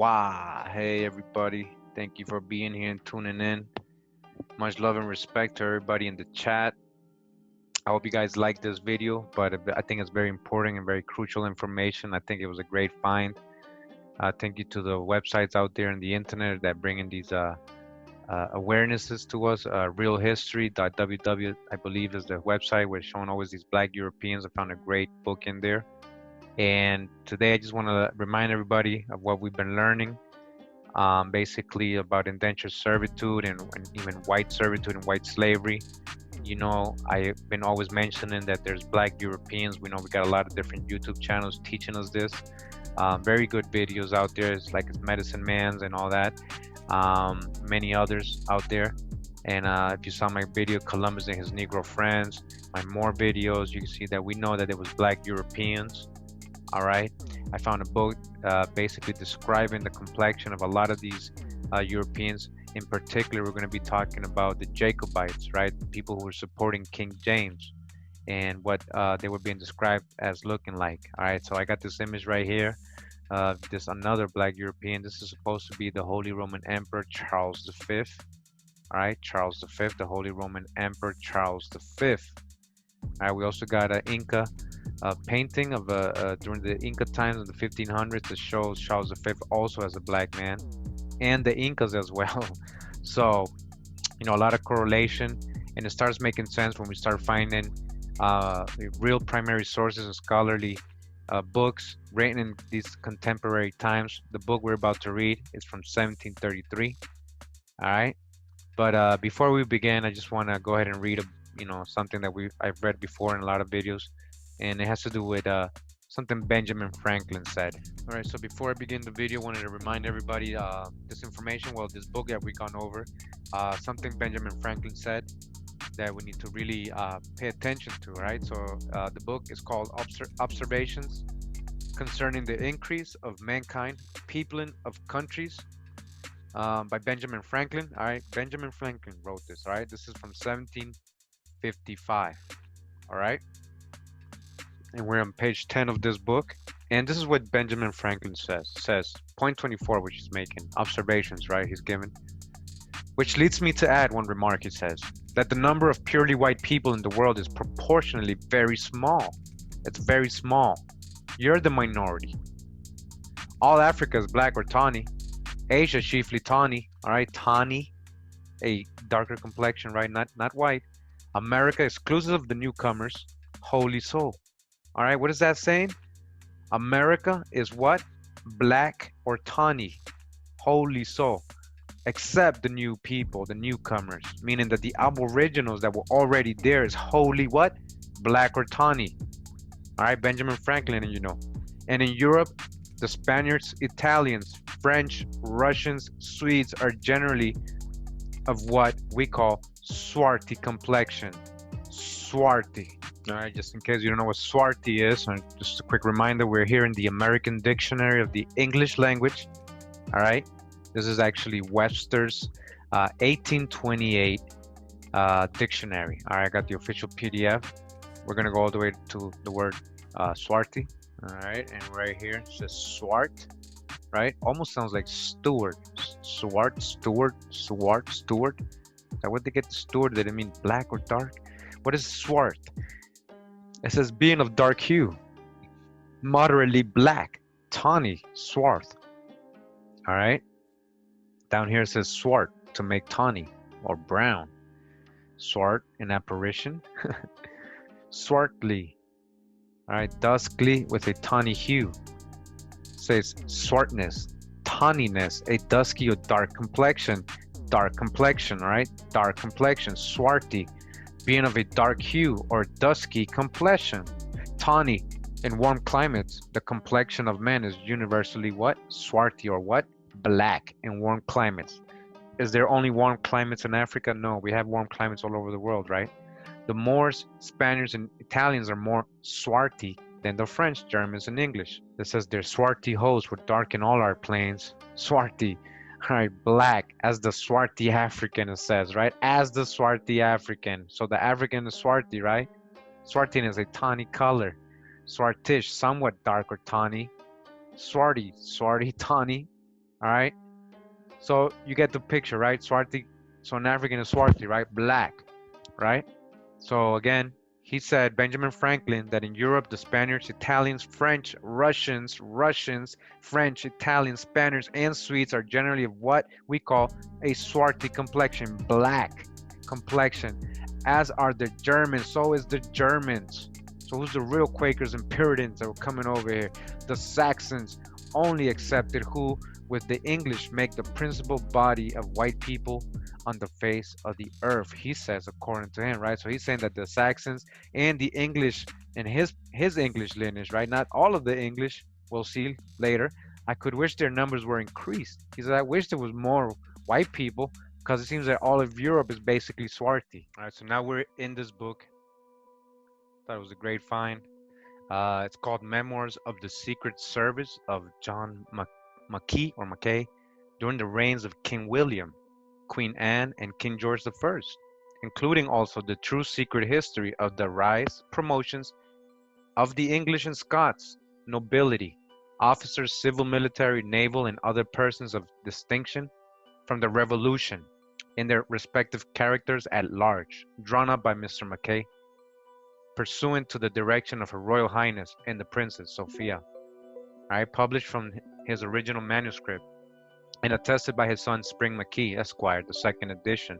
Hawaw. Hey, everybody. Thank you for being here and tuning in. Much love and respect to everybody in the chat. I hope you guys like this video, but I think it's very important and very crucial information. I think it was a great find. Thank you to the websites out there in the internet that bring in these awarenesses to us. Realhistory.ww, I believe, is the website where it's showing always these Black Europeans. I found a great book in there. And today I just want to remind everybody of what we've been learning, basically about indentured servitude and even white servitude and white slavery. You know, I've been always mentioning that there's Black Europeans. We know we got a lot of different YouTube channels teaching us this. Very good videos out there. It's like it's Medicine Man's and all that. Many others out there. And if you saw my video, Columbus and his Negro friends, my more videos, you can see that we know that it was Black Europeans. All right. I found a book basically describing the complexion of a lot of these Europeans. In particular, we're going to be talking about the Jacobites, right? The people who were supporting King James and what they were being described as looking like. All right. So I got this image right here. This another Black European. This is supposed to be the Holy Roman Emperor Charles V. All right. Charles V, the Holy Roman Emperor Charles V. All right. We also got an Inca painting of during the Inca times in the 1500s that shows Charles V also as a black man, and the Incas as well. So, you know, a lot of correlation, and it starts making sense when we start finding real primary sources and scholarly books written in these contemporary times. The book we're about to read is from 1733. All right, but before we begin, I just want to go ahead and read something that I've read before in a lot of videos, and it has to do with something Benjamin Franklin said. All right, so before I begin the video, I wanted to remind everybody this information, this book that we've gone over, something Benjamin Franklin said that we need to really pay attention to, right? So the book is called Observations Concerning the Increase of Mankind, Peopling of Countries, by Benjamin Franklin. All right, Benjamin Franklin wrote this, all right? This is from 1755, all right? And we're on page 10 of this book. And this is what Benjamin Franklin says, point 24, which he's making, observations, right, he's given. Which leads me to add one remark, he says, that the number of purely white people in the world is proportionally very small. It's very small. You're the minority. All Africa is black or tawny. Asia chiefly tawny, all right, tawny, a darker complexion, right, not white. America exclusive of the newcomers, wholly so. All right, what is that saying? America is what? Black or tawny, wholly so, except the new people, the newcomers, meaning that the aboriginals that were already there is wholly what? Black or tawny. All right, Benjamin Franklin, and you know. And in Europe, the Spaniards, Italians, French, Russians, Swedes are generally of what we call swarthy complexion. Swarthy. All right, just in case you don't know what swarthy is, just a quick reminder, we're here in the American Dictionary of the English Language. All right, this is actually Webster's 1828 dictionary. All right, I got the official PDF. We're gonna go all the way to the word swarthy. All right, and right here it says swart, right? Almost sounds like steward. Swart, steward, swart, steward. Is that what they get the steward? Did it mean black or dark? What is swart? It says being of dark hue, moderately black, tawny, swarth. All right. Down here it says swart, to make tawny or brown. Swart, an apparition. Swartly. All right. Duskly with a tawny hue. It says swartness, tawniness, a dusky or dark complexion. Dark complexion. All right. Dark complexion. Swarthy. Being of a dark hue or dusky complexion. Tawny. In warm climates, the complexion of men is universally what? Swarthy or what? Black in warm climates. Is there only warm climates in Africa? No, we have warm climates all over the world, right? The Moors, Spaniards, and Italians are more swarthy than the French, Germans, and English. It says their swarthy hosts would darken all our plains. Swarthy. All right, black, as the swarthy African, it says, right? As the swarthy African. So the African is swarthy, right? Swarthy is a tawny color. Swartish, somewhat dark or tawny. Swarthy, tawny. All right. So you get the picture, right? Swarty. So an African is Swarty, right? Black, right? So again, he said, Benjamin Franklin, that in Europe, the Spaniards, Italians, French, Russians, French, Italians, Spaniards, and Swedes are generally of what we call a swarthy complexion, black complexion, as are the Germans. So is the Germans. So who's the real Quakers and Puritans that were coming over here? The Saxons only accepted who, with the English, make the principal body of white people on the face of the earth, he says, according to him, right? So he's saying that the Saxons and the English and his English lineage, right? Not all of the English, we'll see later. I could wish their numbers were increased. He said, I wish there was more white people because it seems that all of Europe is basically Swarthy. All right, so now we're in this book. Thought it was a great find. It's called Memoirs of the Secret Service of John Macky or Mackay during the reigns of King William, Queen Anne, and King George I, including also the true secret history of the rise, promotions of the English and Scots nobility, officers, civil, military, naval, and other persons of distinction from the Revolution in their respective characters at large, drawn up by Mr. Mackay, pursuant to the direction of Her Royal Highness and the Princess Sophia. Published from his original manuscript and attested by his son Spring Mackay, Esquire, the second edition.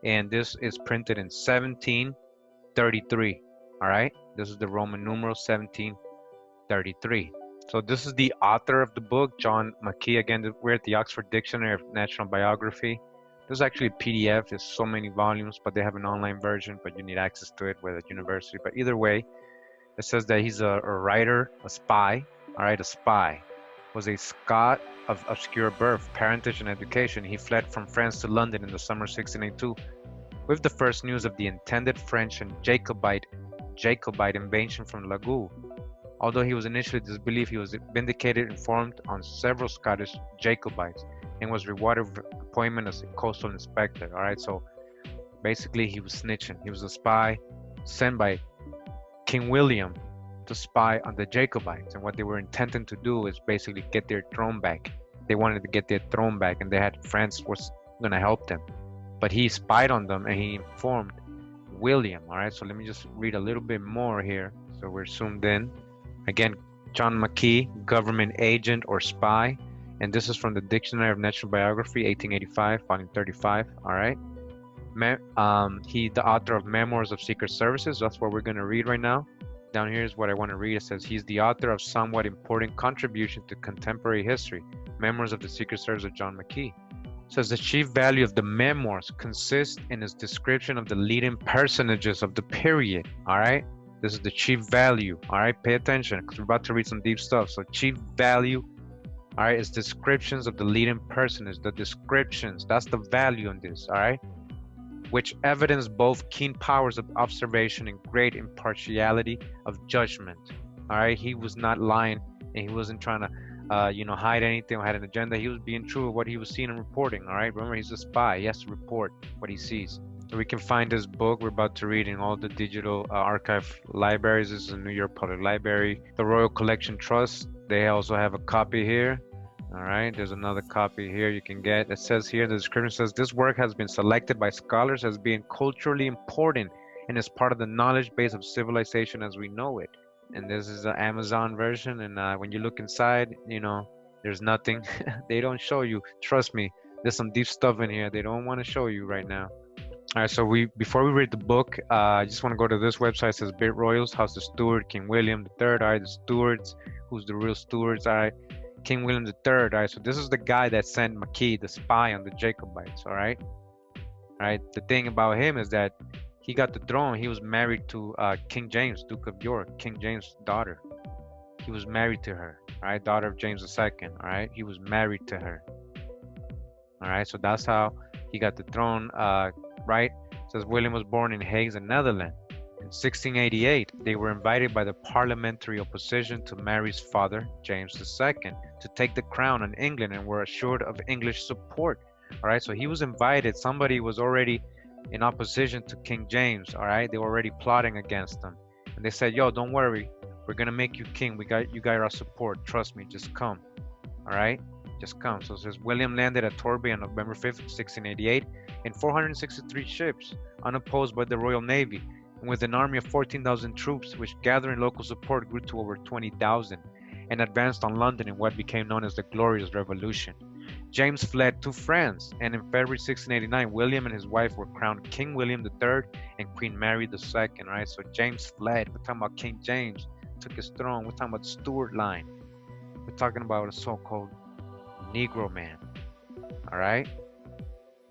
And this is printed in 1733. All right, this is the Roman numeral 1733. So this is the author of the book, John Macky. Again, we're at the Oxford Dictionary of National Biography. There's actually a PDF. There's so many volumes, but they have an online version, but you need access to it with a university. But either way, it says that he's a writer, a spy. All right, a spy. Was a Scot of obscure birth, parentage, and education. He fled from France to London in the summer of 1682 with the first news of the intended French and Jacobite invasion from Lagoux. Although he was initially disbelieved, he was vindicated, informed on several Scottish Jacobites, and was rewarded with appointment as a coastal inspector. All right, so basically he was snitching. He was a spy sent by King William to spy on the Jacobites, and what they were intending to do is basically get their throne back. They wanted to get their throne back, and they had France was going to help them, but he spied on them and he informed William. All right, so let me just read a little bit more here. So we're zoomed in. Again, John Macky, government agent or spy, and this is from the Dictionary of National Biography, 1885, volume 35. All right. He, the author of Memoirs of Secret Services. That's what we're going to read right now. Down here is what I want to read. It says he's the author of somewhat important contribution to contemporary history, Memoirs of the Secret Service of John Macky. It says the chief value of the memoirs consists in its description of the leading personages of the period. All right. This is the chief value. All right. Pay attention because we're about to read some deep stuff. So chief value, all right, is descriptions of the leading personage. The descriptions, that's the value in this. All right. Which evidence both keen powers of observation and great impartiality of judgment. All right, he was not lying, and he wasn't trying to, hide anything or had an agenda. He was being true of what he was seeing and reporting. All right, remember, he's a spy. He has to report what he sees. So we can find this book we're about to read in all the digital archive libraries. This is the New York Public Library, the Royal Collection Trust. They also have a copy here. All right, there's another copy here you can get. It says here, the description says, this work has been selected by scholars as being culturally important and is part of the knowledge base of civilization as we know it. And this is the Amazon version. And when you look inside, there's nothing. They don't show you. Trust me, there's some deep stuff in here they don't want to show you right now. All right, so before we read the book, I just want to go to this website. It says Bit Royals, House of Stewart, King William III. All right, the stewards, who's the real stewards? All right. King William III. All right, so this is the guy that sent Macky, the spy, on the Jacobites. All right. The thing about him is that he got the throne. He was married to King James, Duke of York, King James' daughter. He was married to her. All right, daughter of James II. All right, he was married to her. All right, so that's how he got the throne. Right. It says William was born in Hague, the Netherlands. In 1688, they were invited by the parliamentary opposition to Mary's father, James II, to take the crown in England and were assured of English support. All right, so he was invited. Somebody was already in opposition to King James. All right, they were already plotting against him. And they said, yo, don't worry. We're going to make you king. You got our support. Trust me, just come. All right. Just come. So it says William landed at Torbay on November 5th, 1688, in 463 ships, unopposed by the Royal Navy, and with an army of 14,000 troops, which gathering local support grew to over 20,000, and advanced on London in what became known as the Glorious Revolution. James fled to France, and in February 1689, William and his wife were crowned King William III and Queen Mary II. Right? So James fled. We're talking about King James took his throne. We're talking about the Stuart line. We're talking about a so-called Negro man. All right.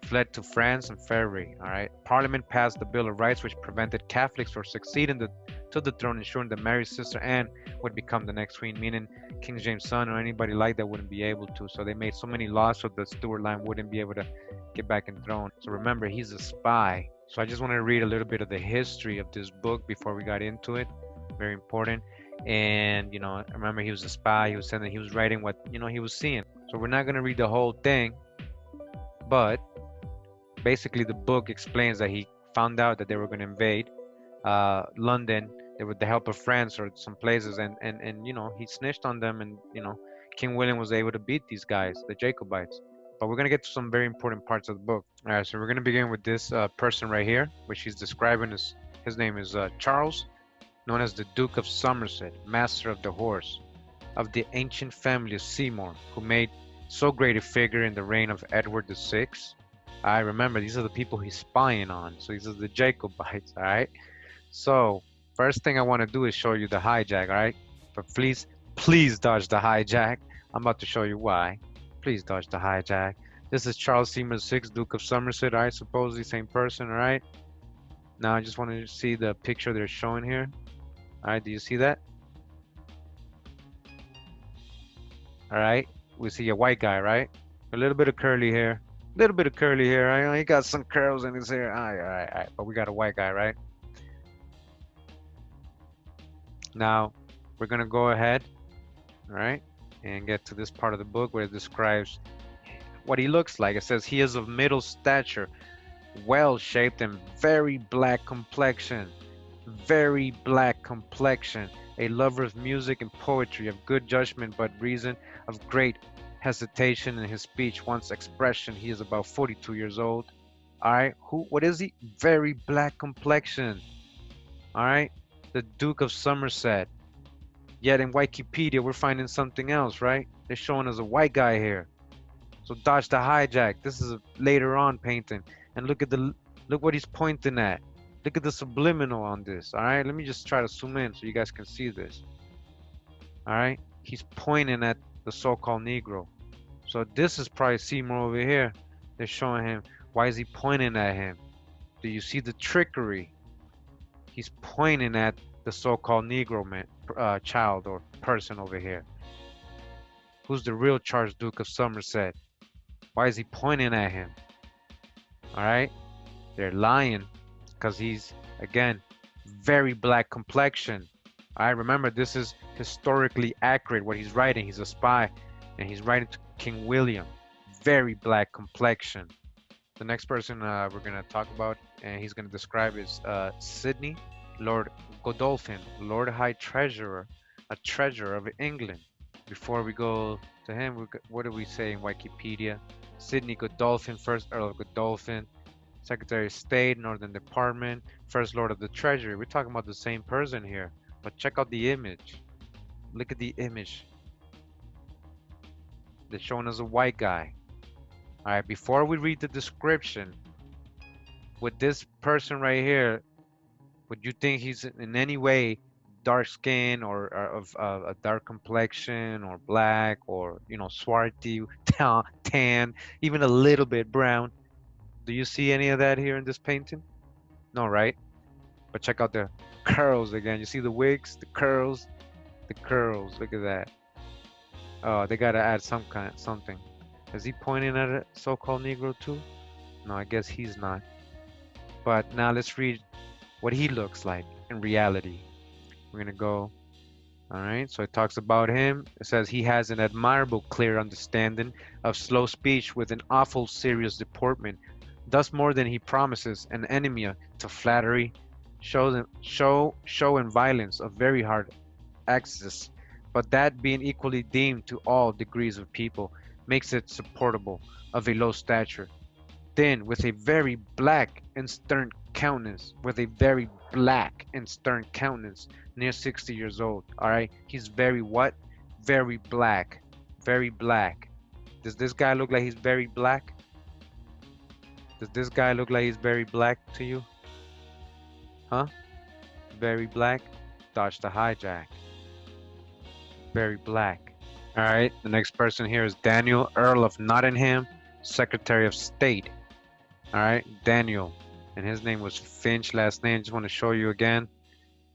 Fled to France in February. All right. Parliament passed the Bill of Rights, which prevented Catholics from succeeding to the throne, ensuring that Mary's sister Anne would become the next queen, meaning King James' son or anybody like that wouldn't be able to. So they made so many laws so the Stuart line wouldn't be able to get back in throne. So remember, he's a spy. So I just want to read a little bit of the history of this book before we got into it. Very important. And remember, he was a spy. He was saying that he was writing what he was seeing. So we're not going to read the whole thing, but basically the book explains that he found out that they were going to invade London with the help of France or some places, and he snitched on them, and King William was able to beat these guys, the Jacobites. But we're going to get to some very important parts of the book. All right, so we're going to begin with this person right here, which he's describing as, his name is Charles, known as the Duke of Somerset, master of the horse, of the ancient family of Seymour, who made so great a figure in the reign of Edward VI. I remember, these are the people he's spying on. So these are the Jacobites, all right? So first thing I want to do is show you the hijack, all right? But please dodge the hijack. I'm about to show you why. Please dodge the hijack. This is Charles Seymour VI, Duke of Somerset, all right? Supposedly same person, all right? Now I just want to see the picture they're showing here. All right, do you see that? All right, we see a white guy, right? A little bit of curly hair. A little bit of curly hair. Right? He got some curls in his hair. All right. But we got a white guy, right? Now, we're going to go ahead, all right, and get to this part of the book where it describes what he looks like. It says, he is of middle stature, well-shaped, and very black complexion. Very black complexion. A lover of music and poetry, of good judgment but reason, of great hesitation in his speech, wants expression. He is about 42 years old. All right, what is he? Very black complexion. All right, the Duke of Somerset. Yet in Wikipedia we're finding something else, right? They're showing us a white guy here. So dodge the hijack. This is a later on painting, and look what he's pointing at. Look at the subliminal on this. All right, let me just try to zoom in so you guys can see this. All right, he's pointing at the so-called Negro. So this is probably Seymour over here. They're showing him. Why is he pointing at him? Do you see the trickery? He's pointing at the so-called Negro man, child or person over here. Who's the real Charles Duke of Somerset? Why is he pointing at him? All right, they're lying because he's, again, very black complexion. All right, remember, this is historically accurate what he's writing. He's a spy, and he's writing to King William. Very black complexion. The next person we're going to talk about, and he's going to describe, is Sidney, Lord Godolphin, Lord High Treasurer, a treasurer of England. Before we go to him, what do we say in Wikipedia? Sidney Godolphin, first Earl of Godolphin, Secretary of State, Northern Department, First Lord of the Treasury. We're talking about the same person here, but check out the image. Look at the image. They're showing us a white guy. All right, before we read the description, with this person right here, would you think he's in any way dark skin or of a dark complexion or black or, swarty, tan, even a little bit brown? Do you see any of that here in this painting? No, right? But check out the curls again. You see the wigs, the curls, Look at that. Oh, they gotta add something. Is he pointing at a so-called Negro too? No, I guess he's not. But now let's read what he looks like in reality. We're gonna go. All right, so it talks about him. It says he has an admirable, clear understanding of slow speech with an awful serious deportment. Thus more than he promises, an enemy to flattery, show and violence of very hard access, but that being equally deemed to all degrees of people, makes it supportable, of a low stature, thin, with a very black and stern countenance, with a very black and stern countenance, near 60 years old. All right, he's very what? Very black, very black. Does this guy look like he's very black? Does this guy look like he's very black to you? Huh? Very black? Dodge the hijack. Very black. All right, the next person here is Daniel, Earl of Nottingham, Secretary of State. All right, Daniel. And his name was Finch, last name. Just want to show you again.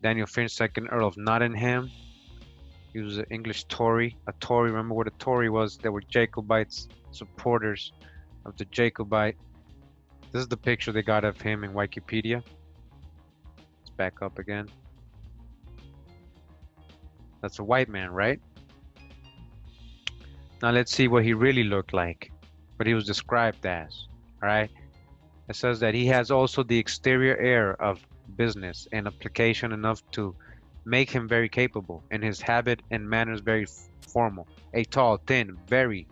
Daniel Finch, second Earl of Nottingham. He was an English Tory. A Tory, remember what a Tory was? They were Jacobites, supporters of the Jacobite. This is the picture they got of him in Wikipedia. Let's back up again. That's a white man, right? Now let's see what he really looked like, what he was described as. All right. It says that he has also the exterior air of business and application enough to make him very capable, and his habit and manners very formal. A tall, thin, very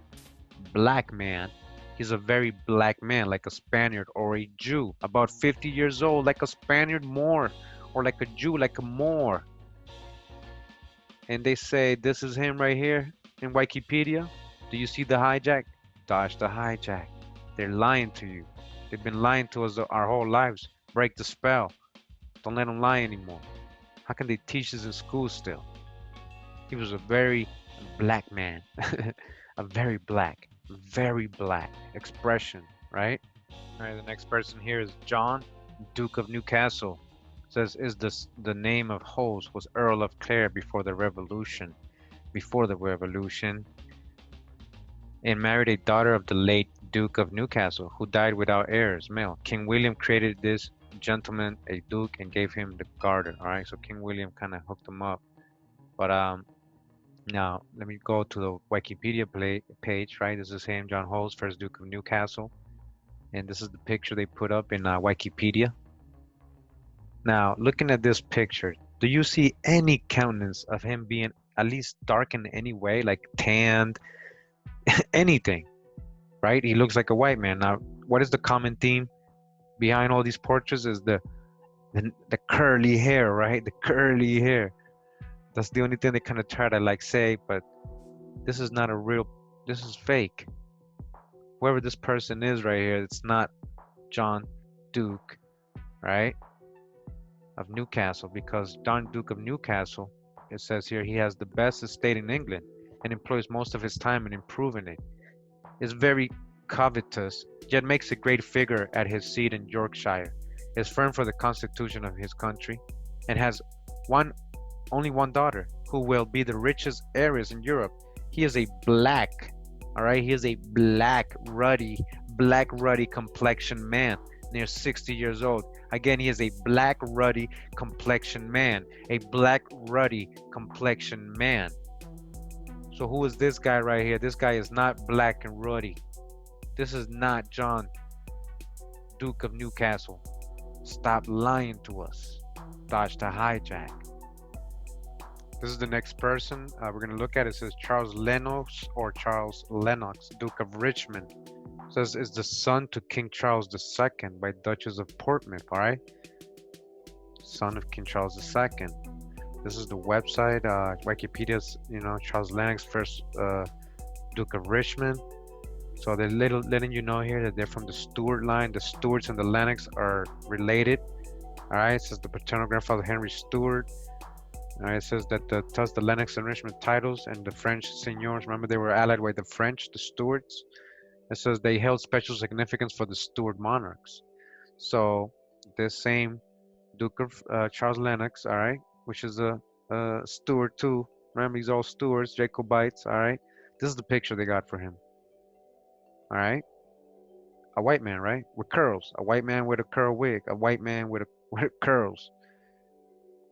black man. He's a very black man, like a Spaniard or a Jew, about 50 years old, like a Spaniard more, or like a Jew, like a Moor. And they say this is him right here in Wikipedia. Do you see the hijack? Dodge the hijack. They're lying to you. They've been lying to us our whole lives. Break the spell. Don't let them lie anymore. How can they teach this in school still? He was a very black man. A very black expression, right? All right, the next person here is John, Duke of Newcastle. Says, is this the name of host was Earl of Clare before the Revolution. And married a daughter of the late Duke of Newcastle, who died without heirs male. King William created this gentleman a duke and gave him the garter. All right, so King William kind of hooked him up. But now let me go to the Wikipedia page. Right, this is him, John Holmes, first Duke of Newcastle, and this is the picture they put up in Wikipedia. Now, looking at this picture, do you see any countenance of him being at least dark in any way, like tanned, anything? Right? He looks like a white man. Now, what is the common theme behind all these portraits? Is the curly hair, right? The curly hair. That's the only thing they kind of try to like say, but this is not a real, this is fake. Whoever this person is right here, it's not John Duke, right, of Newcastle, because John Duke of Newcastle, it says here, he has the best estate in England and employs most of his time in improving it. Is very covetous, yet makes a great figure at his seat in Yorkshire. Is firm for the constitution of his country, and has only one daughter, who will be the richest heiress in Europe. He is a black, all right, he is a black, ruddy complexion man, near 60 years old. Again, he is a black, ruddy complexion man, a black, ruddy complexion man. So who is this guy right here? This guy is not black and ruddy. This is not John, Duke of Newcastle. Stop lying to us. Dodge the hijack. This is the next person we're going to look at. It says Charles Lennox, or Charles Lennox, Duke of Richmond. It says is the son to King Charles II by Duchess of Portsmouth. All right, son of King Charles II. This is the website, Wikipedia's, Charles Lennox, first Duke of Richmond. So they're letting you know here that they're from the Stuart line. The Stuarts and the Lennox are related. All right, it says the paternal grandfather Henry Stuart. All right, it says that thus the Lennox and Richmond titles and the French seigneurs, remember they were allied with the French, the Stuarts. It says they held special significance for the Stuart monarchs. So this same Duke of Charles Lennox, all right, which is a Stuart too. Remember, he's all Stuarts, Jacobites. All right, this is the picture they got for him. All right, a white man, right, with curls. A white man with a curl wig. A white man with curls,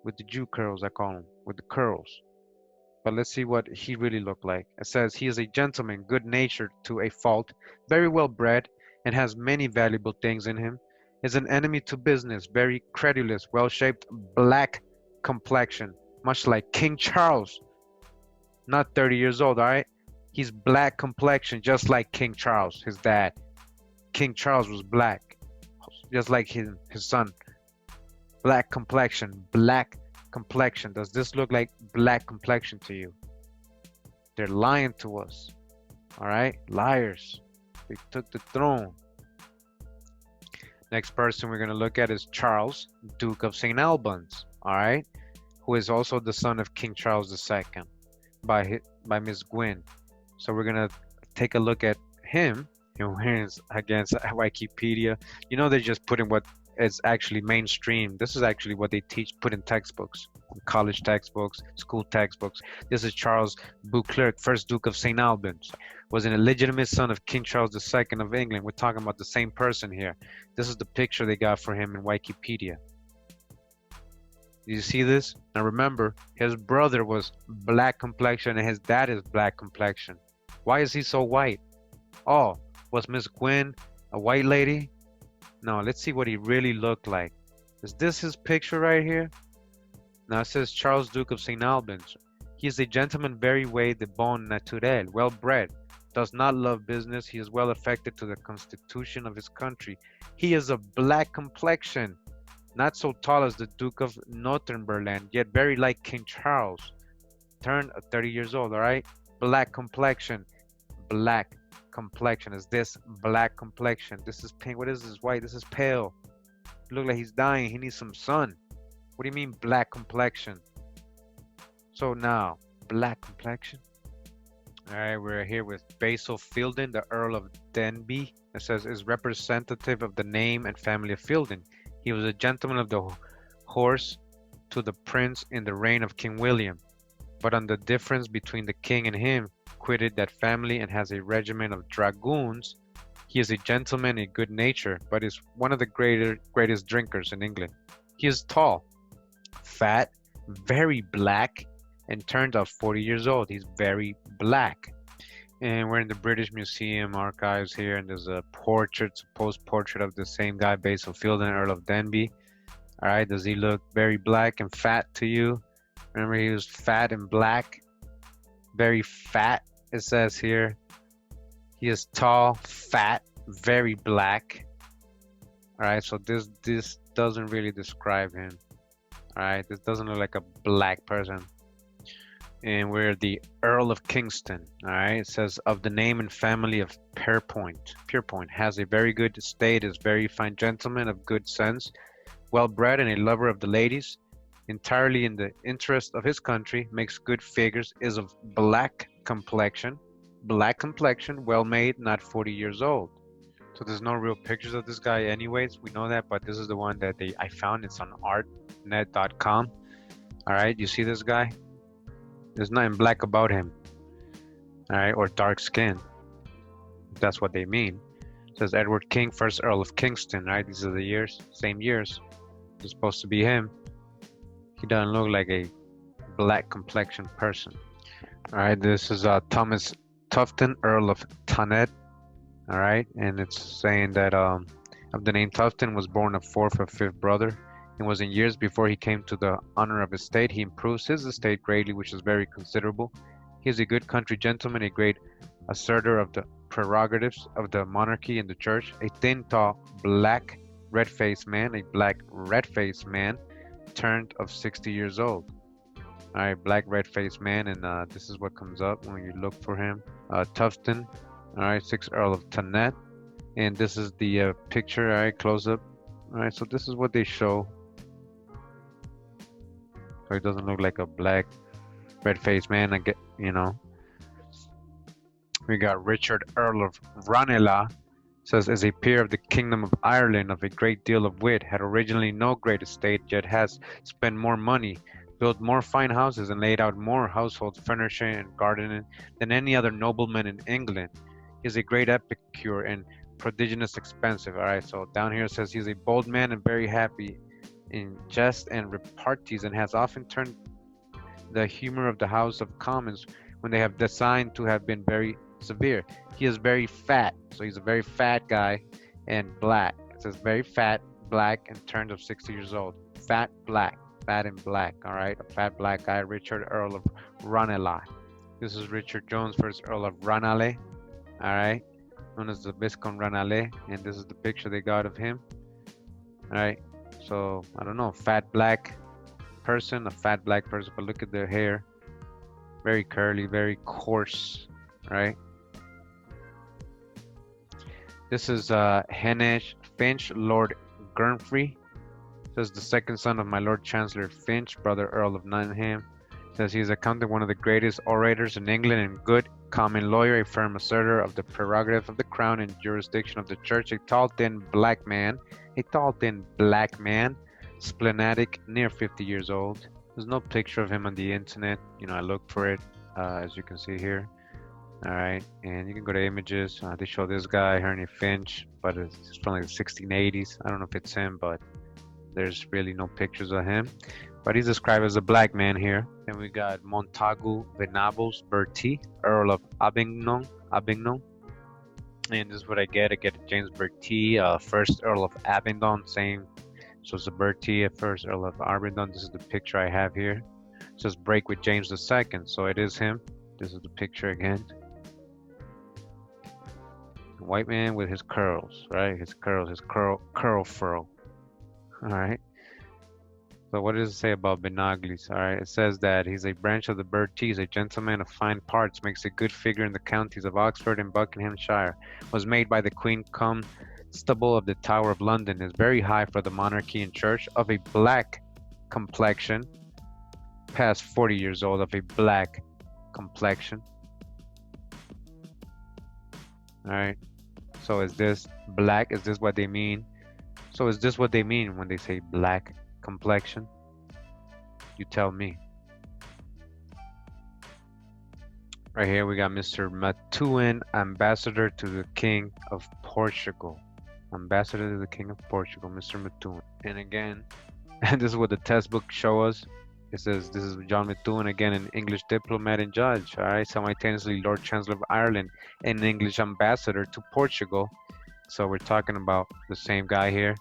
with the Jew curls, I call them, with the curls. But let's see what he really looked like. It says he is a gentleman, good-natured to a fault, very well bred, and has many valuable things in him. Is an enemy to business, very credulous, well-shaped, black complexion, much like King Charles. Not 30 years old, all right? He's black complexion, just like King Charles, his dad. King Charles was black, just like his son. Black complexion, black complexion. Does this look like black complexion to you? They're lying to us. All right, liars. They took the throne. Next person we're going to look at is Charles, Duke of St. Albans. All right, who is also the son of King Charles II by Miss Gwynn. So we're going to take a look at him. And here's against Wikipedia. You know, they're just putting what is actually mainstream. This is actually what they put in textbooks, college textbooks, school textbooks. This is Charles Beauclerc, first Duke of St. Albans. Was an illegitimate son of King Charles II of England. We're talking about the same person here. This is the picture they got for him in Wikipedia. Do you see this? Now remember, his brother was black complexion and his dad is black complexion. Why is he so white? Oh, was Miss Gwynn a white lady? No, let's see what he really looked like. Is this his picture right here? Now it says Charles Duke of St. Albans. He is a gentleman very way de bon naturel, well bred, does not love business. He is well affected to the constitution of his country. He is a black complexion, not so tall as the Duke of Northumberland, yet very like King Charles. Turned 30 years old, all right? Black complexion, black complexion. Is this black complexion? This is pink. What is this? White. This is pale. Look like he's dying. He needs some sun. What do you mean black complexion? So now, black complexion. All right, we're here with Basil Fielding, the Earl of Denbigh. It says is representative of the name and family of Fielding. He was a gentleman of the horse to the prince in the reign of King William, but on the difference between the king and him, quitted that family and has a regiment of dragoons. He is a gentleman in good nature, but is one of the greatest drinkers in England. He is tall, fat, very black, and turned out 40 years old. He's very black. And we're in the British Museum archives here, and there's a portrait, supposed portrait of the same guy, Basil Fielding, Earl of Denbigh. All right, does he look very black and fat to you? Remember, he was fat and black, very fat, it says here. He is tall, fat, very black. All right, so this doesn't really describe him. All right, this doesn't look like a black person. And we're the Earl of Kingston. All right, it says of the name and family of Pierpoint. Pierpoint has a very good estate, is very fine gentleman of good sense, well bred and a lover of the ladies, entirely in the interest of his country, makes good figures, is of black complexion, well made, not 40 years old. So there's no real pictures of this guy anyways, we know that, but this is the one that I found. It's on artnet.com. All right, you see this guy? There's nothing black about him. All right, or dark skin. That's what they mean. It says Edward King, first Earl of Kingston. Right, these are the years, same years. It's supposed to be him. He doesn't look like a black complexion person. All right, this is Thomas Tufton, Earl of Thanet. All right, and it's saying that of the name Tufton was born a fourth or fifth brother. It was in years before he came to the honor of his state. He improves his estate greatly, which is very considerable. He is a good country gentleman, a great assertor of the prerogatives of the monarchy and the church, a thin, tall, black, red-faced man, turned of 60 years old. All right, black, red-faced man, and this is what comes up when you look for him. Tufton, all right, 6th Earl of Thanet, and this is the picture, all right, close up. All right, so this is what they show. So it doesn't look like a black, red-faced man. I get, you know. We got Richard, Earl of Ranelagh, says, is a peer of the Kingdom of Ireland, of a great deal of wit, had originally no great estate, yet has spent more money, built more fine houses, and laid out more household furnishing and gardening than any other nobleman in England. He is a great epicure and prodigious expensive. All right, so down here it says he's a bold man and very happy in jest and repartees, and has often turned the humor of the House of Commons when they have designed to have been very severe. He is very fat, so he's a very fat guy, and black. It says very fat, black, and turned of 60 years old. Fat, black, fat and black. All right, a fat black guy, Richard, Earl of Ranelagh. This is Richard Jones, first Earl of Ranale, all right, known as the Viscount Ranale, and this is the picture they got of him, all right. So I don't know, fat black person, a fat black person, but look at their hair, very curly, very coarse, right? This is Henesh Finch, Lord Gurnfrey. Says the second son of my Lord Chancellor Finch, brother Earl of Nottingham. Says he is accounted one of the greatest orators in England and good common lawyer, a firm asserter of the prerogative of the crown and jurisdiction of the church, a tall, thin black man, splenetic, near 50 years old. There's no picture of him on the internet. You know, I looked for it, as you can see here. All right, and you can go to images. They show this guy, Herney Finch, but it's from like the 1680s. I don't know if it's him, but there's really no pictures of him. But he's described as a black man here. Then we got Montagu Venables Bertie, Earl of Abingdon. And this is what I get. I get James Bertie, first Earl of Abingdon, same. So it's a Bertie, first Earl of Abingdon. This is the picture I have here. It says break with James II, so it is him. This is the picture again. White man with his curls, right? His curl furrow. All right. So what does it say about Benaglis? All right. It says that he's a branch of the Berties, a gentleman of fine parts, makes a good figure in the counties of Oxford and Buckinghamshire. Was made by the Queen Constable of the Tower of London. Is very high for the monarchy and church. Of a black complexion, past 40 years old. Of a black complexion. All right. So is this black? Is this what they mean? So is this what they mean when they say black complexion? You tell me. Right here we got Mr. Matuin, ambassador to the King of Portugal. Ambassador to the King of Portugal, Mr. Matuin. And again, and this is what the textbook show us. It says this is John Matuin, again an English diplomat and judge, all right, simultaneously Lord Chancellor of Ireland and English ambassador to Portugal. So we're talking about the same guy here.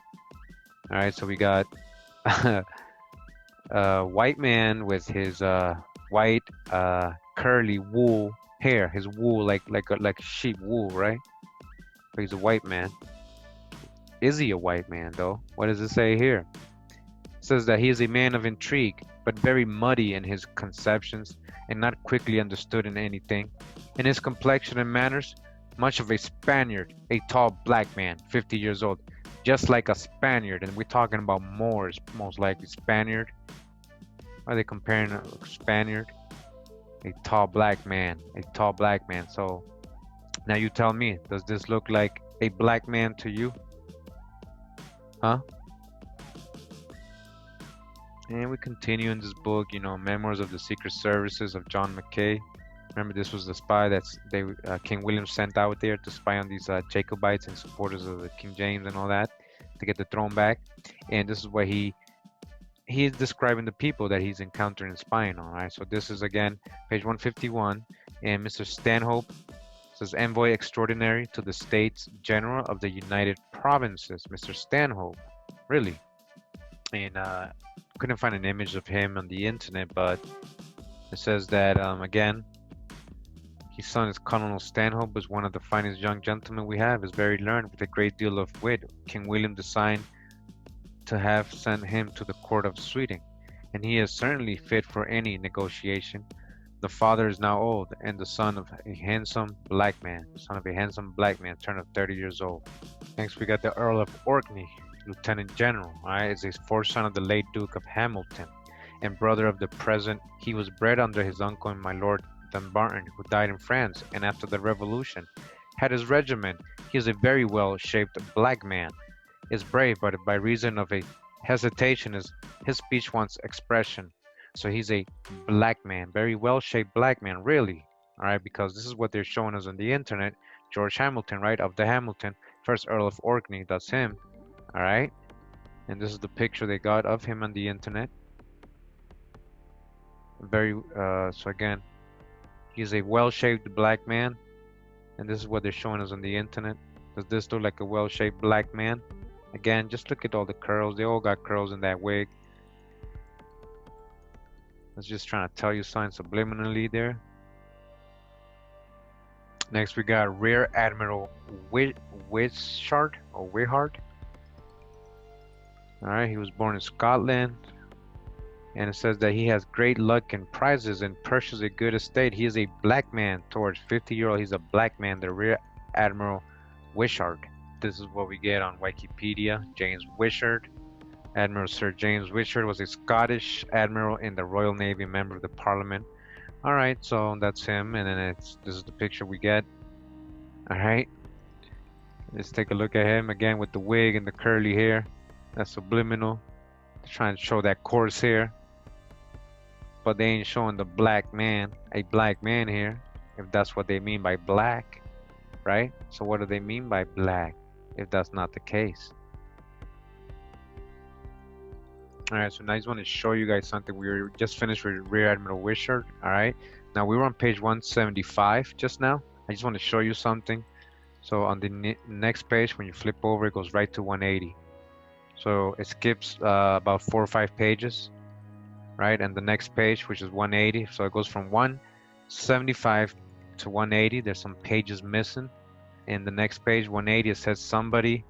All right, so we got a white man with his white curly wool hair, his wool like sheep wool, right? So he's a white man. Is he a white man though? What does it say here? It says that he is a man of intrigue, but very muddy in his conceptions and not quickly understood in anything. In his complexion and manners, much of a Spaniard, a tall black man, 50 years old, just like a Spaniard. And we're talking about Moors, most likely Spaniard. Are they comparing a Spaniard? A tall black man, So now you tell me, does this look like a black man to you? Huh? And we continue in this book, you know, Memoirs of the Secret Services of John Macky. Remember, this was the spy that's King William sent out there to spy on these Jacobites and supporters of the King James and all that to get the throne back. And this is what he is describing the people that he's encountering and spying on. Right. So this is again page 151, and Mr. Stanhope says Envoy Extraordinary to the States General of the United Provinces. Mr. Stanhope, really, and couldn't find an image of him on the internet, but it says that again, his son is Colonel Stanhope, is one of the finest young gentlemen we have, is very learned with a great deal of wit. King William designed to have sent him to the court of Sweden, and he is certainly fit for any negotiation. The father is now old, and the son of a handsome black man, turned of 30 years old. Next, we got the Earl of Orkney, Lieutenant General, right, is a fourth son of the late Duke of Hamilton and brother of the present. He was bred under his uncle and my Lord Dumbarton, who died in France, and after the Revolution had his regiment. He is a very well-shaped black man, is brave, but by reason of a hesitation, his speech wants expression. So he's a black man, very well-shaped black man, really, all right, because this is what they're showing us on the internet. George Hamilton, right, of the Hamilton, first Earl of Orkney, that's him. All right, and this is the picture they got of him on the internet. So again, he's a well-shaped black man, and this is what they're showing us on the internet. Does this look like a well-shaped black man? Again, just look at all the curls. They all got curls in that wig. I was just trying to tell you something subliminally there. Next, we got Rear Admiral Wishart or Wihart. All right, he was born in Scotland, and it says that he has great luck and prizes and purchased a good estate. He is a black man towards 50-year-old. He's a black man, the Rear Admiral Wishart. This is what we get on Wikipedia. James Wishart. Admiral Sir James Wishart was a Scottish admiral in the Royal Navy, member of the Parliament. All right, so that's him, and then this is the picture we get. All right, let's take a look at him again with the wig and the curly hair. That's subliminal. They're trying to show that coarse hair, but they ain't showing the black man, a black man here, if that's what they mean by black, right? So what do they mean by black if that's not the case? All right, so now I just want to show you guys something. We were just finished with Rear Admiral Wishart. All right, now we were on page 175 just now. I just want to show you something. So on the next page, when you flip over, it goes right to 180. So it skips about 4 or 5 pages, right? And the next page, which is 180, so it goes from 175 to 180. There's some pages missing. In the next page, 180, it says somebody.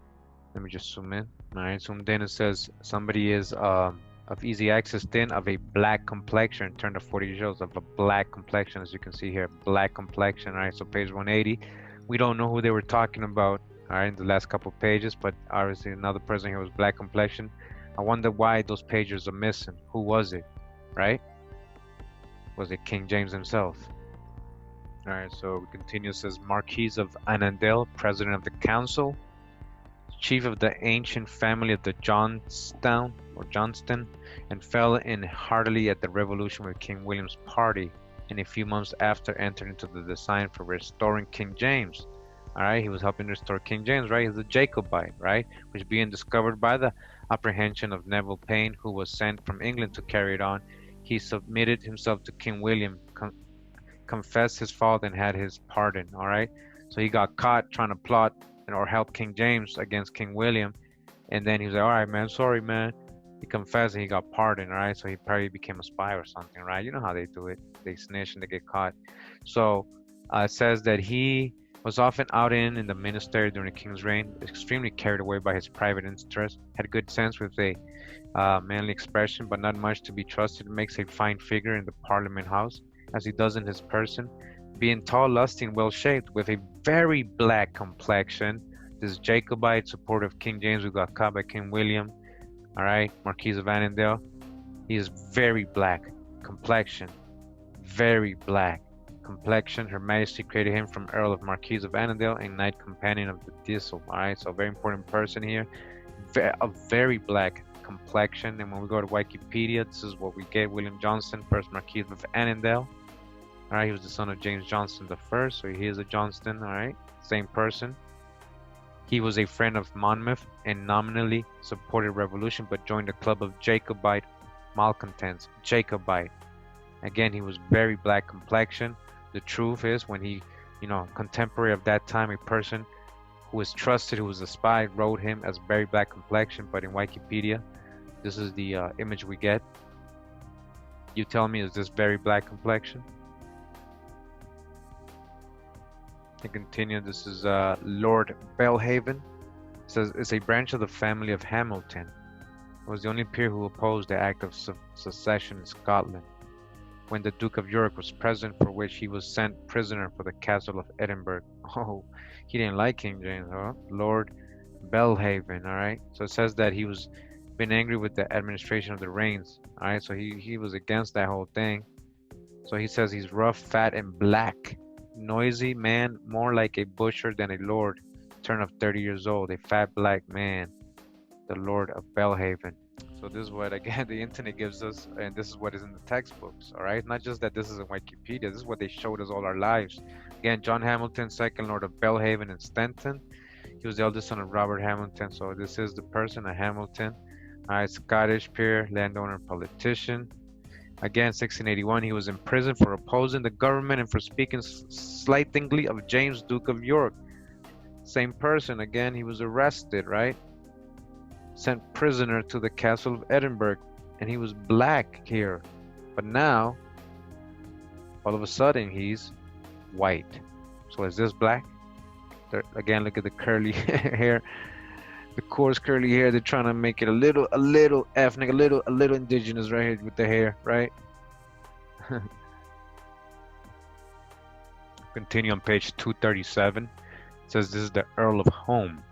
Let me just zoom in. All right, zoomed in. It says somebody is of easy access, thin, of a black complexion, turned to 40 years old, of a black complexion, as you can see here, black complexion. All right, so page 180. We don't know who they were talking about, all right, in the last couple of pages, but obviously another person here was black complexion. I wonder why those pages are missing. Who was it, right? Was it King James himself? All right, so we continue. It says Marquis of Annandale, President of the Council, chief of the ancient family of the Johnston, and fell in heartily at the revolution with King William's party, and a few months after entered into the design for restoring King James. All right, he was helping restore King James, right? He's a Jacobite, right? Which being discovered by the apprehension of Neville Payne, who was sent from England to carry it on, he submitted himself to King William, confessed his fault, and had his pardon. All right, so he got caught trying to plot or help King James against King William, and then he was like, all right, man, sorry, man. He confessed and he got pardoned, all right? So he probably became a spy or something, right? You know how they do it. They snitch and they get caught. So it says that he was often out in the ministry during the king's reign, extremely carried away by his private interests, had good sense with a manly expression, but not much to be trusted, makes a fine figure in the Parliament House, as he does in his person, being tall, lusty, and well-shaped, with a very black complexion. This Jacobite supporter of King James, who got caught by King William, all right, Marquis of Annandale. He is very black complexion, very black complexion. Her Majesty created him from Earl of Marquis of Annandale and Knight Companion of the Thistle. All right, so a very important person here, a very black complexion. And when we go to Wikipedia, this is what we get. William Johnston, first Marquis of Annandale. All right, he was the son of James Johnston the first, so he is a Johnston. All right, same person. He was a friend of Monmouth and nominally supported revolution, but joined the club of Jacobite malcontents. Jacobite. Again, he was very black complexion. The truth is, when he, contemporary of that time, a person who was trusted, who was a spy, wrote him as very black complexion. But in Wikipedia, this is the image we get. You tell me, is this very black complexion? To continue, this is Lord Belhaven. It says it's a branch of the family of Hamilton. It was the only peer who opposed the Act of Secession in Scotland when the Duke of York was present, for which he was sent prisoner for the castle of Edinburgh. Oh, he didn't like King James, huh? Lord Belhaven, all right? So it says that he was been angry with the administration of the reigns, all right? So he was against that whole thing. So he says he's rough, fat, and black. Noisy man, more like a butcher than a lord, turn of 30 years old, a fat black man, the Lord of Belhaven. So this is what, again, the internet gives us, and this is what is in the textbooks, all right? Not just that this is in Wikipedia, this is what they showed us all our lives. Again, John Hamilton, second Lord of Belhaven and Stenton. He was the eldest son of Robert Hamilton, so this is the person, a Hamilton. All right, Scottish peer, landowner, politician. Again, 1681, he was in prison for opposing the government and for speaking slightingly of James, Duke of York. Same person, again, he was arrested, right? Sent prisoner to the castle of Edinburgh, and he was black here. But now, all of a sudden, he's white. So is this black? Again, look at the curly hair, the coarse curly hair. They're trying to make it a little ethnic, a little indigenous right here with the hair, right? Continue on page 237. It says this is the Earl of Home.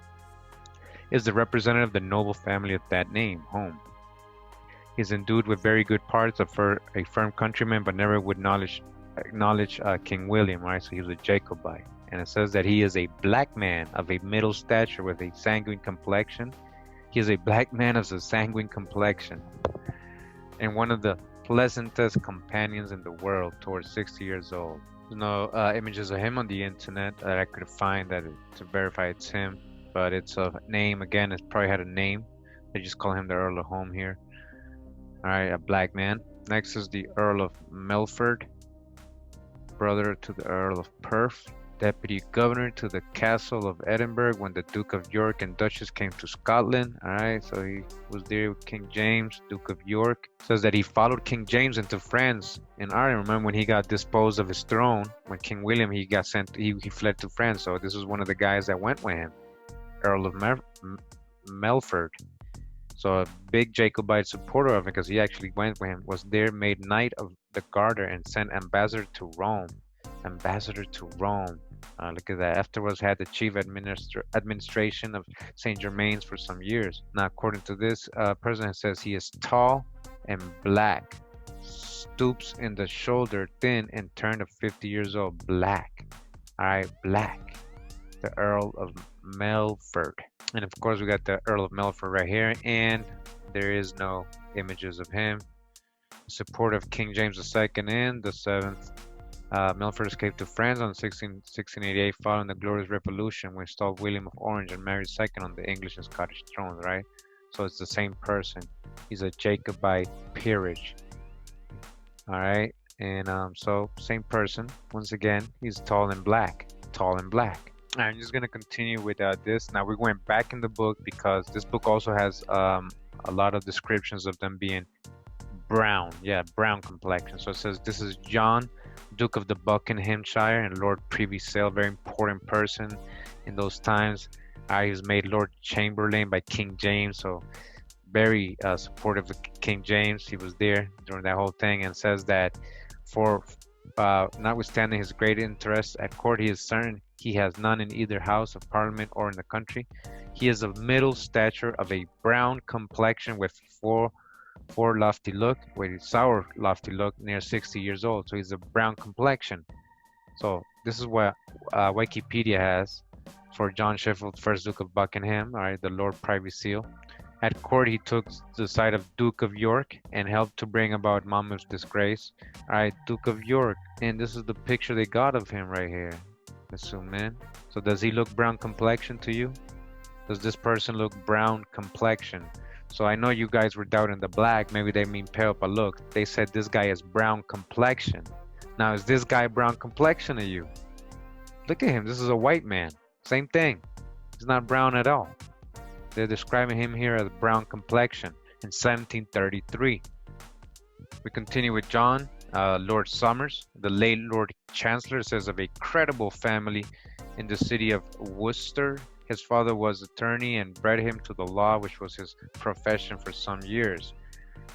Is the representative of the noble family of that name, Home. He is endued with very good parts of a firm countryman, but never would acknowledge King William, right? So he was a Jacobite. And it says that he is a black man of a middle stature with a sanguine complexion. He is a black man of a sanguine complexion and one of the pleasantest companions in the world, towards 60 years old. There's no images of him on the internet that I could find to verify it's him, but it's a name. Again, it probably had a name. They just call him the Earl of Home here. All right, a black man. Next is the Earl of Melford, brother to the Earl of Perth, deputy governor to the Castle of Edinburgh when the Duke of York and Duchess came to Scotland. All right, so he was there with King James, Duke of York. Says that he followed King James into France and Ireland. Remember when he got disposed of his throne, when King William, he fled to France. So this is one of the guys that went with him, Earl of Melford. So a big Jacobite supporter of him, because he actually went with him, was there, made Knight of the Garter and sent ambassador to Rome. Ambassador to Rome. Look at that. Afterwards had the chief administration of St. Germain's for some years. Now, according to this, president says he is tall and black, stoops in the shoulder, thin, and turned of 50 years old. Black. All right, black. The Earl of Melford. And of course, we got the Earl of Melford right here, and there is no images of him. Support of King James II and the 7th. Melford escaped to France on 1688 following the Glorious Revolution, when installed William of Orange and Mary II on the English and Scottish thrones, right? So it's the same person. He's a Jacobite peerage. All right, and so same person. Once again, he's tall and black. Tall and black. I'm just gonna continue with this. Now we're going back in the book because this book also has a lot of descriptions of them being brown. Yeah, brown complexion. So it says this is John, Duke of the Buckinghamshire and Lord Privy Seal, very important person in those times. He was made Lord Chamberlain by King James, so very supportive of King James. He was there during that whole thing, and says that for notwithstanding his great interest at court, he is certain he has none in either House of Parliament or in the country. He is of middle stature, of a brown complexion, with lofty look, with sour lofty look, near 60 years old. So he's a brown complexion. So this is what Wikipedia has for John Sheffield, 1st Duke of Buckingham, all right, the Lord Privy Seal. At court, he took the side of Duke of York and helped to bring about Monmouth's disgrace. All right, Duke of York, and this is the picture they got of him right here. Let's zoom in. So does he look brown complexion to you? Does this person look brown complexion? So I know you guys were doubting the black. Maybe they mean pale, but look, they said this guy is brown complexion. Now, is this guy brown complexion to you? Look at him. This is a white man. Same thing. He's not brown at all. They're describing him here as brown complexion in 1733. We continue with John, Lord Somers, the late Lord Chancellor, says of a creditable family in the city of Worcester. His father was attorney and bred him to the law, which was his profession for some years.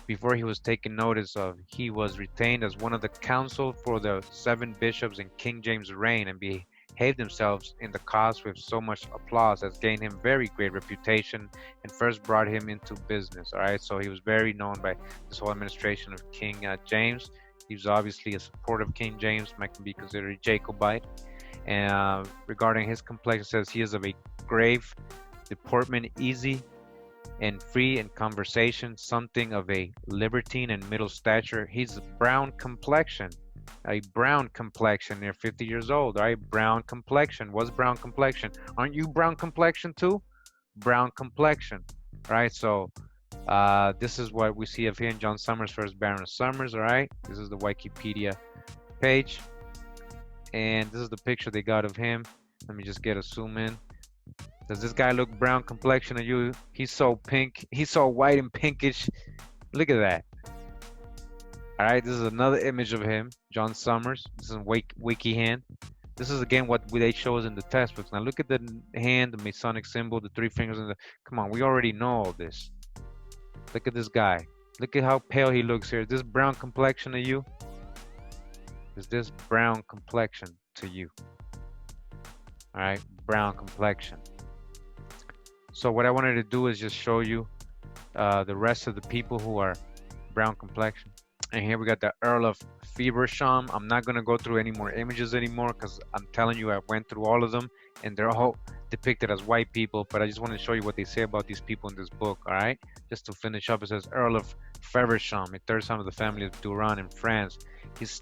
Before he was taken notice of, he was retained as one of the council for the 7 bishops in King James' reign, and behaved themselves in the cause with so much applause as gained him very great reputation and first brought him into business. All right, so he was very known by this whole administration of King James. He was obviously a supporter of King James, might be considered a Jacobite. And regarding his complexion, says he is of a grave deportment, easy and free in conversation, something of a libertine and middle stature. He's a brown complexion. A brown complexion, near 50 years old, right? Brown complexion. What's brown complexion? Aren't you brown complexion too? Brown complexion, right? So this is what we see of him, John Somers, 1st Baron of Somers, all right? This is the Wikipedia page. And this is the picture they got of him. Let me just get a zoom in. Does this guy look brown complexion to you? He's so pink. He's so white and pinkish. Look at that. All right, this is another image of him, John Somers. This is WikiHand. This is again what they show us in the textbooks. Now look at the hand, the Masonic symbol, the three fingers, and the. Come on, we already know all this. Look at this guy. Look at how pale he looks here. Is this brown complexion to you? Is this brown complexion to you? All right, brown complexion. So what I wanted to do is just show you the rest of the people who are brown complexion. And here we got the Earl of Feversham. I'm not going to go through any more images anymore because I'm telling you I went through all of them and they're all depicted as white people, but I just want to show you what they say about these people in this book. All right, just to finish up, it says Earl of Feversham, a third son of the family of Duran in France. His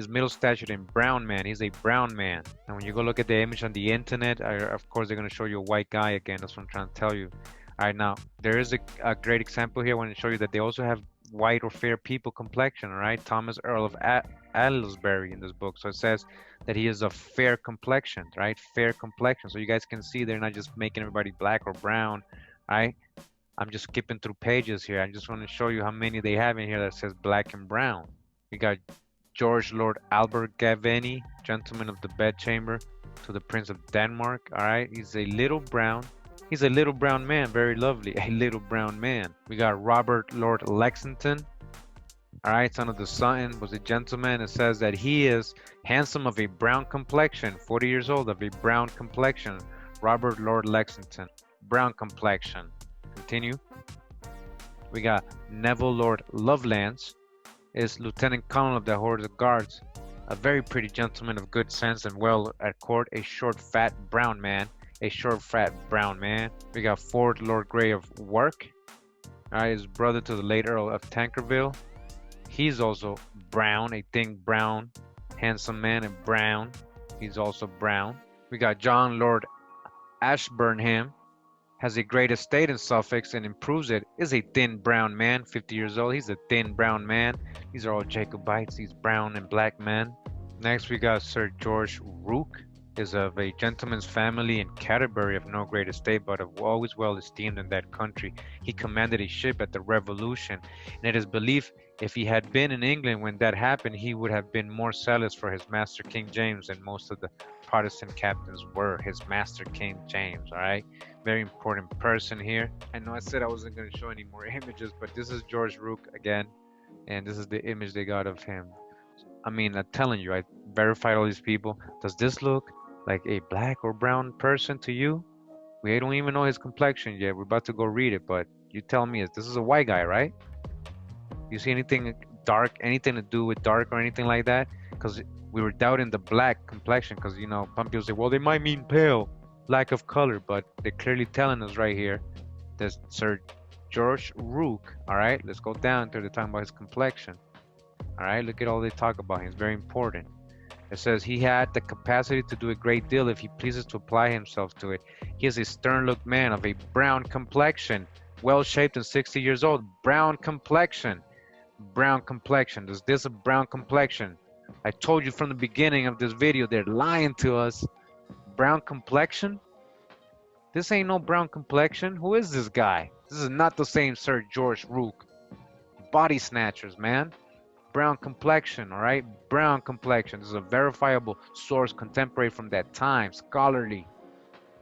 middle statured and brown man. He's a brown man. And when you go look at the image on the internet, of course they're going to show you a white guy again. That's what I'm trying to tell you. All right, now there is a great example here. I want to show you that they also have white or fair people complexion. All right, Thomas Earl of Aylesbury in this book. So it says that he is a fair complexion, right? Fair complexion. So you guys can see they're not just making everybody black or brown, right? I'm just skipping through pages here. I just want to show you how many they have in here that says black and brown. We got George Lord Albert Gaveni, gentleman of the bedchamber to the Prince of Denmark. All right, he's a little brown. He's a little brown man, very lovely, a little brown man. We got Robert Lord Lexington. All right, son of the Sutton, was a gentleman. It says that he is handsome of a brown complexion, 40 years old, of a brown complexion. Robert Lord Lexington, brown complexion. Continue. We got Neville Lord Lovelace, is Lieutenant Colonel of the Horse of Guards, a very pretty gentleman of good sense and well at court, a short, fat, brown man. A short, fat, brown man. We got Ford Lord Grey of Wark. All right, his brother to the late Earl of Tankerville. He's also brown, a thin brown, handsome man and brown. He's also brown. We got John Lord Ashburnham. Has a great estate in Suffolk and improves it. Is a thin brown man, 50 years old. He's a thin brown man. These are all Jacobites, these brown and black men. Next we got Sir George Rook. Is of a gentleman's family in Canterbury, of no great estate, but of always well esteemed in that country. He commanded a ship at the Revolution, and it is believed if he had been in England when that happened, he would have been more zealous for his master King James than most of the Protestant captains were. His master King James, all right? Very important person here. I know I said I wasn't going to show any more images, but this is George Rook again, and this is the image they got of him. I mean, I'm telling you, I verified all these people. Does this look like a black or brown person to you? We don't even know his complexion yet. We're about to go read it, but you tell me, this is a white guy, right? You see anything dark, anything to do with dark or anything like that? Because we were doubting the black complexion because, you know, some people say, well, they might mean pale, lack of color, but they're clearly telling us right here that Sir George Rook, all right, let's go down to the talking about his complexion. All right, look at all they talk about him. It's very important. It says he had the capacity to do a great deal if he pleases to apply himself to it. He is a stern-looked man of a brown complexion, well-shaped and 60 years old. Brown complexion. Brown complexion. Is this a brown complexion? I told you from the beginning of this video, they're lying to us. Brown complexion? This ain't no brown complexion. Who is this guy? This is not the same Sir George Rook. Body snatchers, man. Brown complexion, all right? Brown complexion. This is a verifiable source, contemporary from that time, scholarly,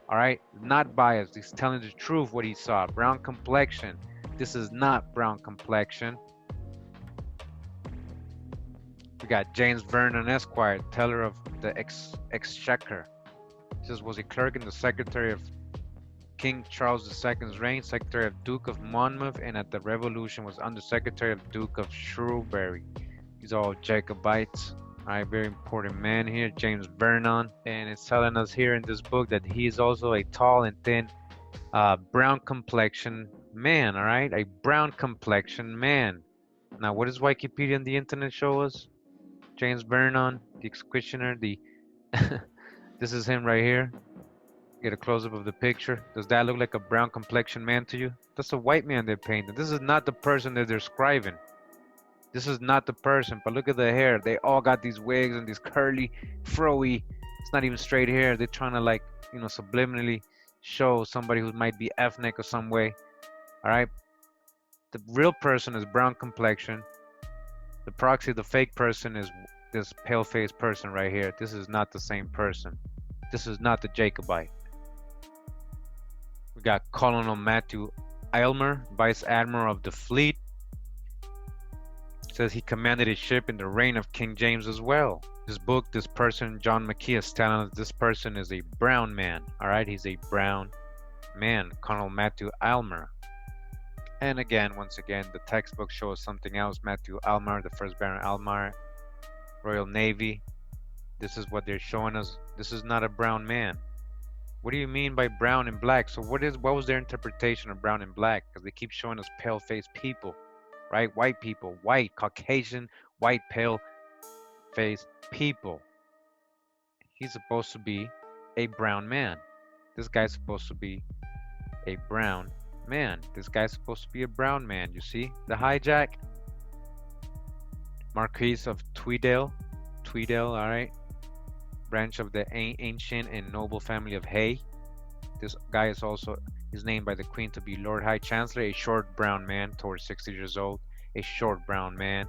all right? Not biased. He's telling the truth what he saw. Brown complexion. This is not brown complexion. We got James Vernon Esquire, teller of the Exchequer. This was a clerk in the Secretary of King Charles II's reign, Secretary of Duke of Monmouth, and at the Revolution was Under Secretary of Duke of Shrewsbury. These are all Jacobites. All right, very important man here, James Vernon. And it's telling us here in this book that he is also a tall and thin brown complexion man, all right? A brown complexion man. Now, what does Wikipedia and the internet show us? James Vernon, the executioner, this is him right here. Get a close-up of the picture. Does that look like a brown complexion man to you? That's a white man they're painting. This is not the person that they're describing. This is not the person, but look at the hair. They all got these wigs and these curly, froey, it's not even straight hair. They're trying to, like, you know, subliminally show somebody who might be ethnic or some way. All right. The real person is brown complexion. The proxy, the fake person, is This pale-faced person right here, this is not the same person. This is not the Jacobite. We got Colonel Matthew Aylmer, Vice Admiral of the Fleet. It says he commanded a ship in the reign of King James as well. This book, this person, John Macky, is telling us this person is a brown man. All right, he's a brown man, Colonel Matthew Aylmer. And again, once again, the textbook shows something else. Matthew Aylmer, the first Baron Aylmer, Royal Navy. This is what they're showing us. This is not a brown man. What do you mean by brown and black? So what was their interpretation of brown and black? Because they keep showing us pale-faced people, right? White people, white, Caucasian, white, pale-faced people. He's supposed to be a brown man. This guy's supposed to be a brown man. This guy's supposed to be a brown man. You see the hijack? Marquis of Tweedale, all right, branch of the ancient and noble family of Hay. This guy is also named by the Queen to be Lord High Chancellor, a short brown man towards 60 years old, a short brown man,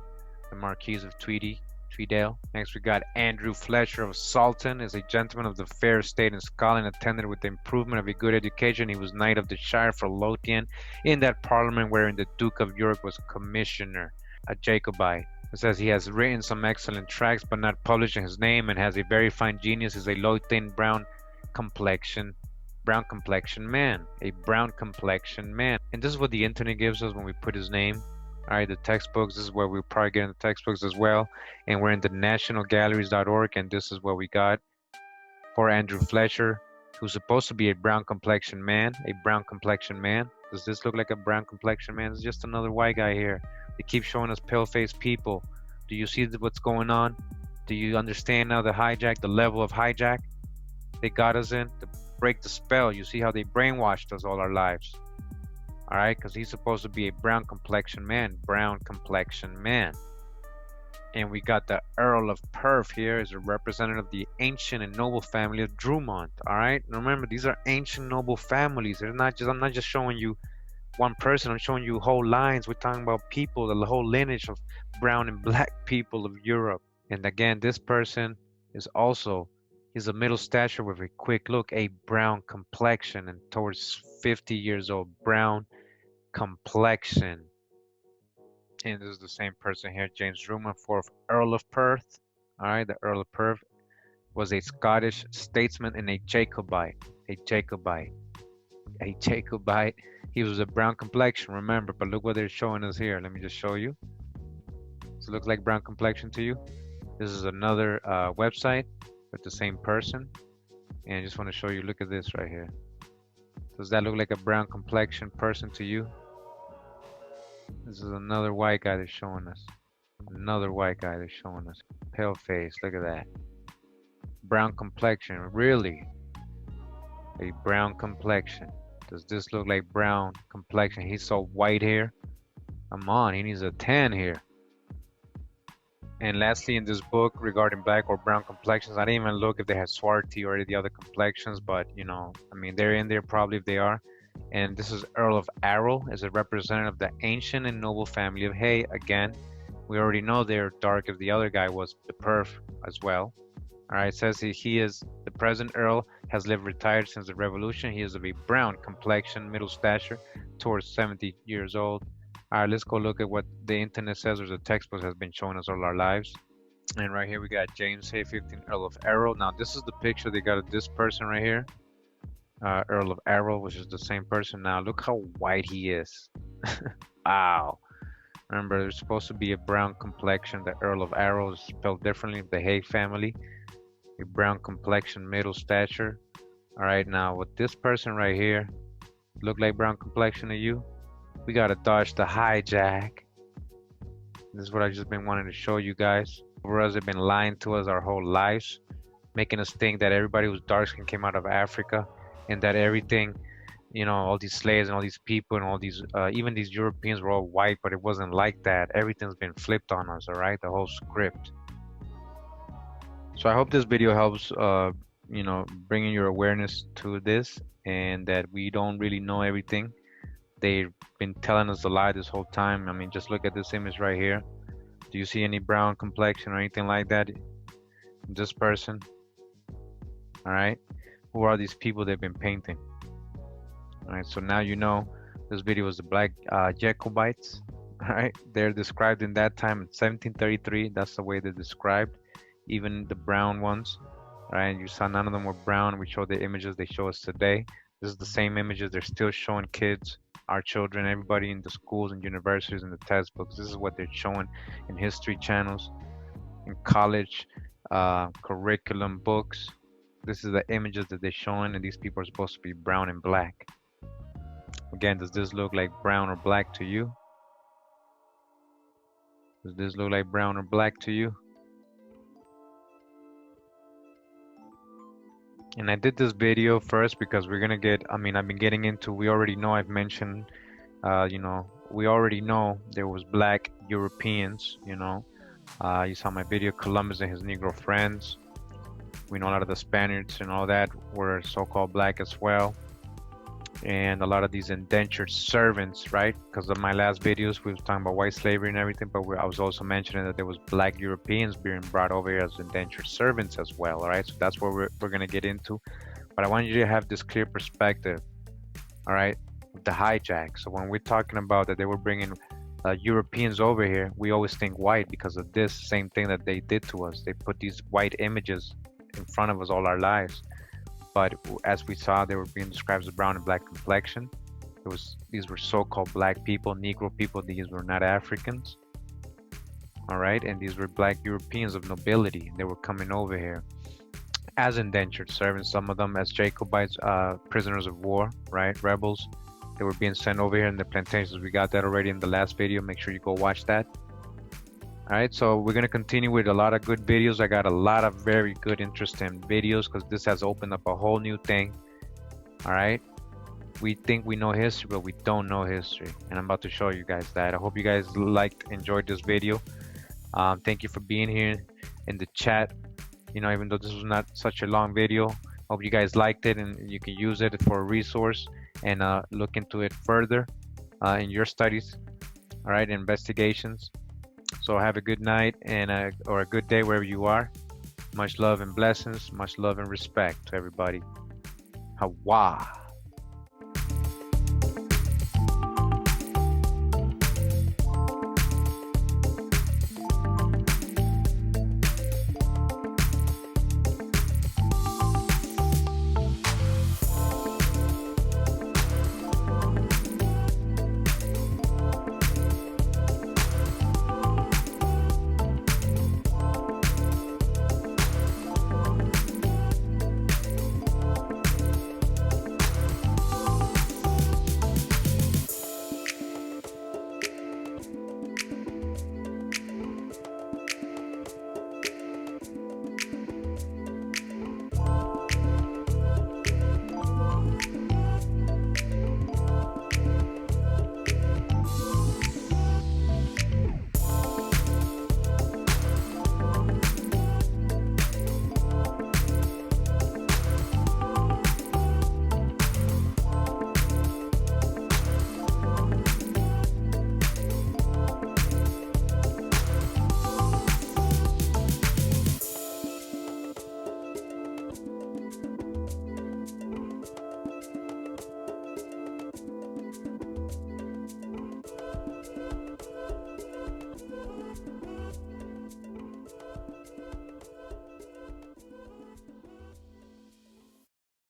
the Marquis of Tweedale. Next we got Andrew Fletcher of Salton, is a gentleman of the fair estate in Scotland, attended with the improvement of a good education. He was Knight of the Shire for Lothian in that parliament wherein the Duke of York was commissioner, a Jacobite. It says he has written some excellent tracts but not published in his name, and has a very fine genius, is a Lothian brown complexion man, a brown complexion man. And this is what the internet gives us when we put his name. All right, the textbooks, this is where we're probably getting the textbooks as well. And we're in the nationalgalleries.org, and this is what we got for Andrew Fletcher, who's supposed to be a brown complexion man, Does this look like a brown complexion man? It's just another white guy here. They keep showing us pale-faced people. Do you see what's going on? Do you understand now the hijack, the level of hijack they got us in to break the spell? You see how they brainwashed us all our lives. All right, because he's supposed to be a brown complexion man. And we got the Earl of Perth here as a representative of the ancient and noble family of Drummond. All right, now remember, these are ancient noble families. They're not just, I'm not just showing you one person, I'm showing you whole lines. We're talking about people, the whole lineage of brown and black people of Europe. And again, this person is also, he's a middle stature with a quick look, a brown complexion, and towards 50 years old, brown complexion. And this is the same person here, James Drummond, 4th Earl of Perth. All right, the Earl of Perth was a Scottish statesman and a Jacobite. He was a brown complexion, remember, but look what they're showing us here. Let me just show you. Does it look like brown complexion to you? This is another website with the same person. And I just want to show you, look at this right here. Does that look like a brown complexion person to you? This is another white guy they're showing us. Pale face, look at that. Brown complexion, really? A brown complexion. Does this look like brown complexion? He's so white here. Come on, he needs a tan here. And lastly, in this book regarding black or brown complexions, I didn't even look if they had swarty or the other complexions, but you know, I mean, they're in there probably if they are. And this is Earl of Arrow, is a representative of the ancient and noble family of Hay. Again, we already know they're dark if the other guy was the Perth as well. All right, it says he is the present Earl, has lived retired since the Revolution. He is of a brown complexion, middle stature, towards 70 years old. All right, let's go look at what the internet says, or the textbook has been showing us all our lives. And right here we got James Hay, 15th Earl of Arrow. Now this is the picture they got of this person right here, Earl of Arrow, which is the same person. Now look how white he is. Wow. Remember, there's supposed to be a brown complexion. The Earl of Arrow is spelled differently. The Hay family, a brown complexion, middle stature. All right, now with this person right here, look like brown complexion to you? We gotta dodge the hijack. This is what I've just been wanting to show you guys. Whereas they've been lying to us our whole lives, making us think that everybody who's dark skin came out of Africa, and that everything, you know, all these slaves and all these people and all these, even these Europeans were all white, but it wasn't like that. Everything's been flipped on us, all right? The whole script. So I hope this video helps, you know, bringing your awareness to this, and that we don't really know everything. They've been telling us a lie this whole time. I mean, just look at this image right here. Do you see any brown complexion or anything like that? This person, all right? Who are these people they've been painting? All right, so now you know this video was the Black Jacobites. All right, they're described in that time in 1733. That's the way they're described. Even the brown ones, all right? You saw none of them were brown. We showed the images they show us today. This is the same images they're still showing kids, our children, everybody in the schools and universities and the textbooks. This is what they're showing in history channels, in college curriculum books. This is the images that they're showing, and these people are supposed to be brown and black. Again, does this look like brown or black to you? Does this look like brown or black to you? And I did this video first because we're gonna get, I've been getting into, we already know, I've mentioned, we already know there was black Europeans, you saw my video, Columbus and his Negro friends. We know a lot of the Spaniards and all that were so-called black as well. And a lot of these indentured servants, right? Because of my last videos, we were talking about white slavery and everything, but I was also mentioning that there was black Europeans being brought over here as indentured servants as well, all right? So that's what we're going to get into. But I want you to have this clear perspective, all right? The hijack. So when we're talking about that they were bringing Europeans over here, we always think white because of this same thing that they did to us. They put these white images in front of us all our lives. But as we saw, they were being described as brown and black complexion. These were so-called black people, Negro people. These were not Africans. All right, and these were black Europeans of nobility. They were coming over here as indentured servants. Some of them as Jacobites, prisoners of war, right, rebels. They were being sent over here in the plantations. We got that already in the last video. Make sure you go watch that. All right, so we're going to continue with a lot of good videos. I got a lot of very good, interesting videos because this has opened up a whole new thing. All right, we think we know history, but we don't know history. And I'm about to show you guys that. I hope you guys enjoyed this video. Thank you for being here in the chat. Even though this was not such a long video, hope you guys liked it and you can use it for a resource and look into it further in your studies. All right, investigations. So have a good night or a good day wherever you are. Much love and blessings. Much love and respect to everybody. Hawaw.